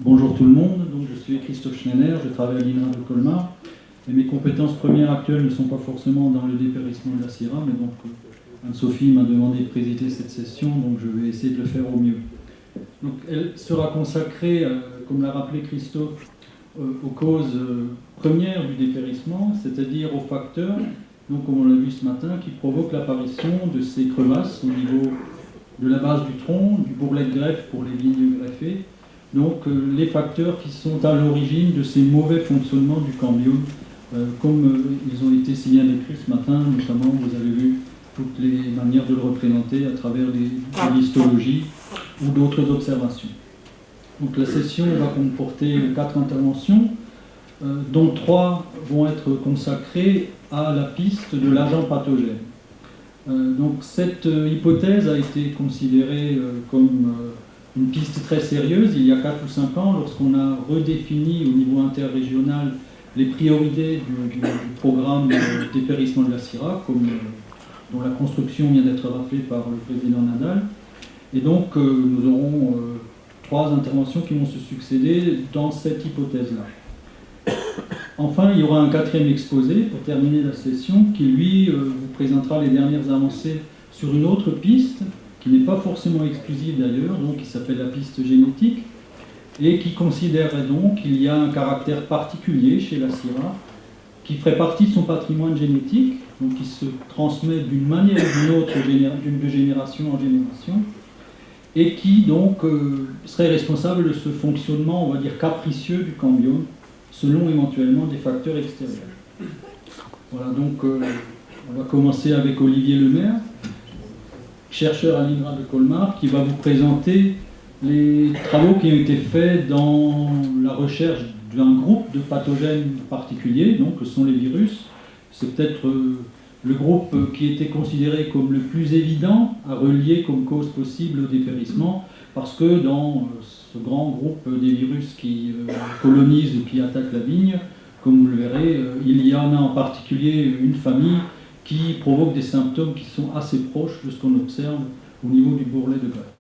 Bonjour tout le monde, donc je suis Christophe Schneider, je travaille à l'INRA de Colmar et mes compétences premières actuelles ne sont pas forcément dans le dépérissement de la Syrah, mais donc Anne-Sophie m'a demandé de présider cette session, donc je vais essayer de le faire au mieux. Donc elle sera consacrée, comme l'a rappelé Christophe, aux causes premières du dépérissement, c'est-à-dire aux facteurs, donc comme on l'a vu ce matin, qui provoquent l'apparition de ces crevasses au niveau de la base du tronc, du bourrelet de greffe pour les lignes greffées. Donc les facteurs qui sont à l'origine de ces mauvais fonctionnements du cambium, comme ils ont été si bien décrits ce matin, notamment vous avez vu toutes les manières de le représenter à travers l'histologie ou d'autres observations. Donc la session va comporter 4 interventions, dont 3 vont être consacrées à la piste de l'agent pathogène. Donc cette hypothèse a été considérée comme une piste très sérieuse il y a 4 ou 5 ans, lorsqu'on a redéfini au niveau interrégional les priorités du programme de dépérissement de la Syrah, dont la construction vient d'être rappelée par le président Nadal. Et donc nous aurons 3 interventions qui vont se succéder dans cette hypothèse-là. Enfin, il y aura un 4e exposé pour terminer la session qui, lui, vous présentera les dernières avancées sur une autre piste, qui n'est pas forcément exclusive d'ailleurs, donc qui s'appelle la piste génétique, et qui considérerait donc qu'il y a un caractère particulier chez la Syrah, qui ferait partie de son patrimoine génétique, donc qui se transmet d'une manière ou d'une autre, de génération en génération, et qui donc serait responsable de ce fonctionnement, on va dire, capricieux du cambium, selon éventuellement des facteurs extérieurs. Voilà, donc on va commencer avec Olivier Lemaire, chercheur à l'INRA de Colmar, qui va vous présenter les travaux qui ont été faits dans la recherche d'un groupe de pathogènes particuliers, donc ce sont les virus. C'est peut-être le groupe qui était considéré comme le plus évident à relier comme cause possible au dépérissement, parce que dans ce grand groupe des virus qui colonisent ou qui attaquent la vigne, comme vous le verrez, il y en a en particulier une famille qui provoque des symptômes qui sont assez proches de ce qu'on observe au niveau du bourrelet de greffe.